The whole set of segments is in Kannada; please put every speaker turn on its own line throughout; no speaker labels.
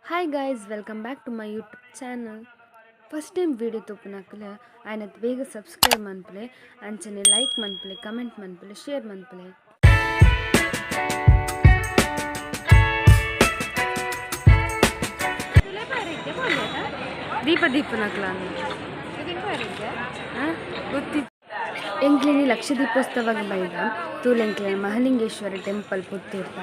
Hi guys, welcome back to my YouTube channel. First time video ತೋಪುನಕಲೆ ಆಯ್ನತ್ ಬೇಗ ಸಬ್ಸ್ಕ್ರೈಬ್ ಮನ್ಪಲೆ ಅಂಚನೆ ಲೈಕ್ ಮನ್ಪಲೆ ಕಮೆಂಟ್ ಮನ್ಪಲೆ ಶೇರ್ ಮನ್ಪಲೆ. ದೀಪ ದೀಪನಕ್ಲಾನು ಗೊತ್ತಿತ್ತು ಎಂಕ್ಲಿನಿ ಲಕ್ಷ ದೀಪೋತ್ಸವಕ್ಕೆ ಬೈದ ತೂಲೆಂಕ್ಲಿನ ಮಹಾಲಿಂಗೇಶ್ವರ ಟೆಂಪಲ್ ಪುತ್ತೂರ್ದ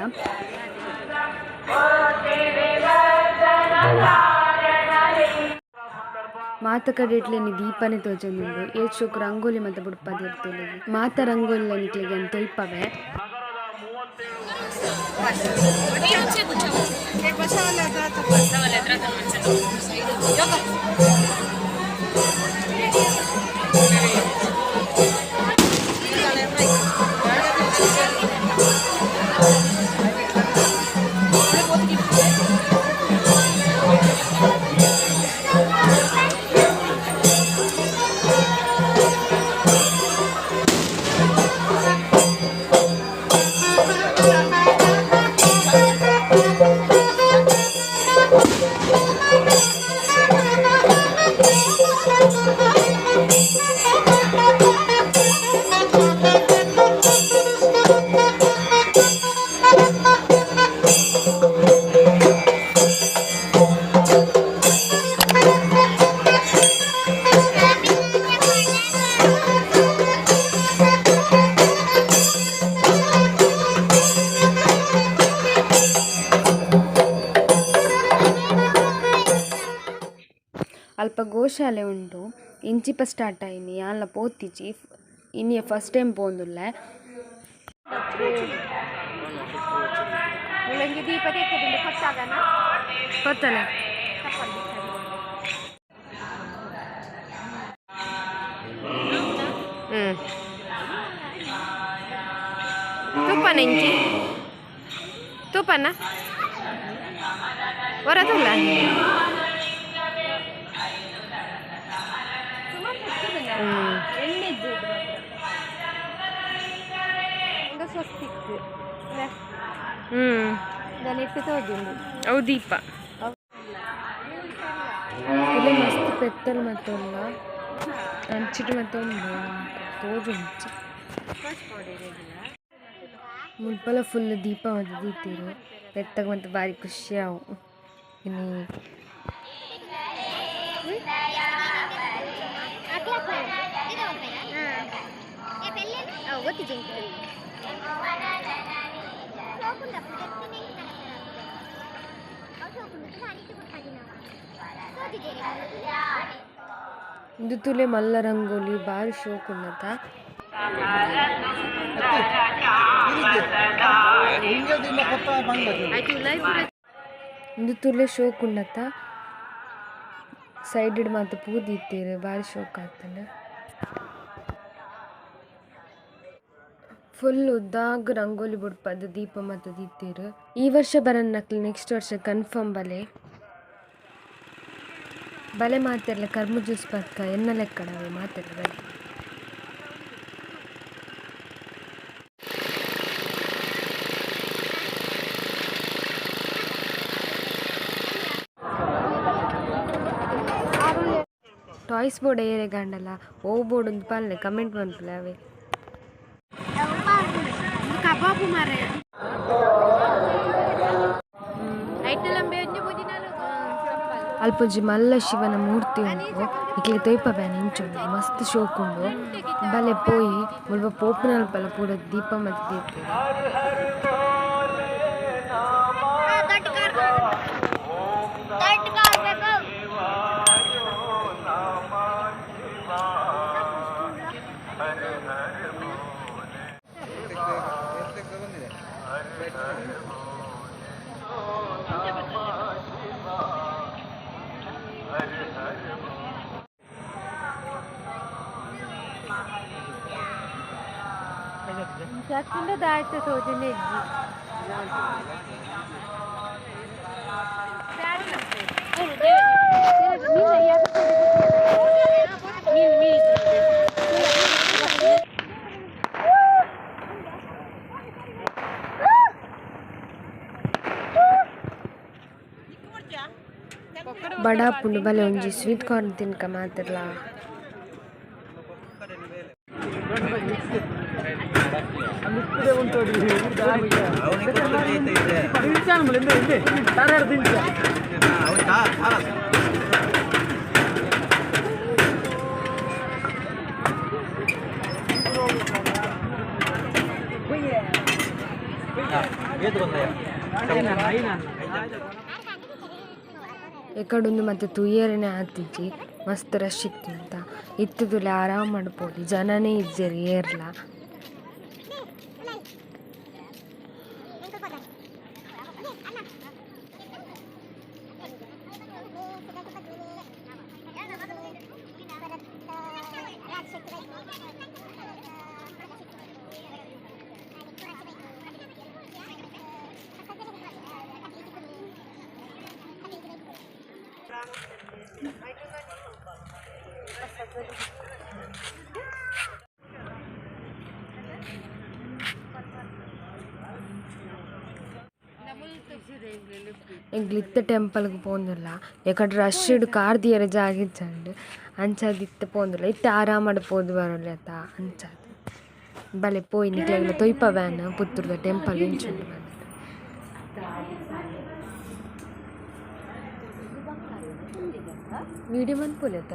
ಮಾತ ಕಡೆಟ್ಲೇನಿ ದೀಪನೆ ತೋಜೊಂದುಂಡು ಏತ್ ಶೋಕು ರಂಗೋಲಿ ಮಾತ ಬುಡ್ಪದ ಇರ್ತೇನೆ ಮಾತ ರಂಗೋಲಿ ನಿಕ್ಲಿಗೆ ಅಂತ ಇಪ್ಪವೆ ಅಲ್ಪ ಗೋಶಾಲೆ ಉಂಡು ಇಂಚಿಪ ಸ್ಟಾರ್ಟ್ ಆಯ್ನಿ ಯಾನ್ಲ ಪೋತಿಜಿ ಇನ್ನಿಯ ಫಸ್ಟ್ ಟೈಮ್ ಪೋಂದುಲ್ಲ ಗೊತ್ತಲ್ಲ ತುಪ್ಪನ ಇಂಚಿ ತುಪ್ಪನ ಹೊರತಲ್ಲ ಅವು ದೀಪ ಇಲ್ಲ ಮಸ್ತ್ ಪೆತ್ತಲ್ ಮತ್ತೊಂದು ಅಂಚಿಟ್ಟು ಮತ್ತೊಂದು ತೋಜು ಮುಲ್ಪಲ ಫುಲ್ ದೀಪ ಮತ್ತು ದೀತಿರು ಪೆತ್ತಗ ಮತ್ತು ಭಾರಿ ಖುಷಿ ಅವು ಇನ್ನು ಇಂದು ತುಲೆ ಮಲ್ಲ ರಂಗೋಲಿ ಭಾರಿ ಶೋಕ್ ಉನ್ನತ ಇಂದು ತುಲೆ ಶೋಕ್ ಉನ್ನತ ಸೈಡ್ ಮಾತ್ರ ಪೂದಿತ್ತೇರು ಭಾರಿ ಶೋಕ್ ಆಗ್ತಾನೆ ಫುಲ್ ಉದ್ದಾಗ ರಂಗೋಲಿ ಬಿಡ್ಪದು ದೀಪ ಮತ್ತು ದೀತೀರು ಈ ವರ್ಷ ಬರನ್ನಕ್ಲಿ ನೆಕ್ಸ್ಟ್ ವರ್ಷ ಕನ್ಫರ್ಮ್ ಬಲೆ ಮಾತೆರ್ಲ ಕರ್ಮು ಜ್ಯೂಸ್ ಪಕ್ಕ ಎನ್ನ ಲೆಕ್ಕಡವೆ ಮಾತೆರ್ಲ ಬಲೆ ಟಾಯ್ಸ್ ಬೋರ್ಡ್ ಏರೆ ಗಂಡಲ್ಲ ಓ ಬೋರ್ಡ್ ಒಂದು ಪಾಲನೆ ಕಮೆಂಟ್ ಬಂತಲ್ಲ ಅವೇ ಕಬಾಬು ಮಾರೆ ಅಲ್ಪೊಂಜಿ ಮಲ್ಲ ಶಿವನ ಮೂರ್ತಿ ಉಂಟು ಇಕ್ಲೆ ತೊಯ್ಪಬ್ಯಾನ ಇಂಚೊಂದು ಮಸ್ತ್ ಶೋಕ್ ಉಂಡು ಬಲೆ ಪೋಯಿ ಮುಲ್ಪ ಪೋಪುನಲ್ಪಲ ಪೂರ ದೀಪ ಮತ್ತು ದೀಪ Şaklında da artık hoca ne ಬಡಾಪುಂಡು ಬಲೆ ಒಂಜಿ ಸ್ವೀಟ್ ಕಾರ್ನ್ ತಿನ್ಕ ಮಾತಿರ್ಲ. ಎಕಡೊಂದು ಮತ್ತೆ ತುಯ್ಯರನೆ ಆತಿಜ್ಜಿ ಮಸ್ತ್ ರಶ್ ಇತ್ತುಂತ ಇತ್ತುದುಲೆ ಆರಾಮ್ ಮಾಡ್ಬೋದು, ಜನನೇ ಇಜ್ಜೆರ್ ಏರ್ಲ. ಎಂಗ್ಲಿತ್ತ ಟೆಂಪಲ್ಗೆ ಪೋಂದುಲ್ಲ ಎಕಡೆ ರಶ್ ಇಡು ಕಾರ್ ದಿಯರ ಜಾಗಿಜ್ಜಂಡು ಅಂಚಾದ್ ಇತ್ತ ಪೋಂದುಲ್ಲ ಇತ್ತ ಆರಾಮಡ್ ಪೋದು ಬರೋಲ್ಲ ಅತ್ತ ಅಂಚಾದ್ ಬಲೆ ಪೋಯಿ ನಿಕ್ಲೆಗ್ಲ ತೊಯ್ಪ ವ್ಯಾನ್ ಪುತ್ತೂರ್ದ ಟೆಂಪಲ್ ಇಂಚುಂಡು ಬಂದು ವಿಡಿಯೋ ಮನ್ಪೋಲೆತ್ತ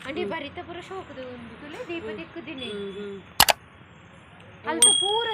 ಅಂಡಿ ಬರಿತ ಪೂರ ಶೋಕದ ಒಂದು ತುಲೆ ದೀಪ ದಿಕ್ಕು ದಿನೇ ಅಲ್ಪ ಪೂರ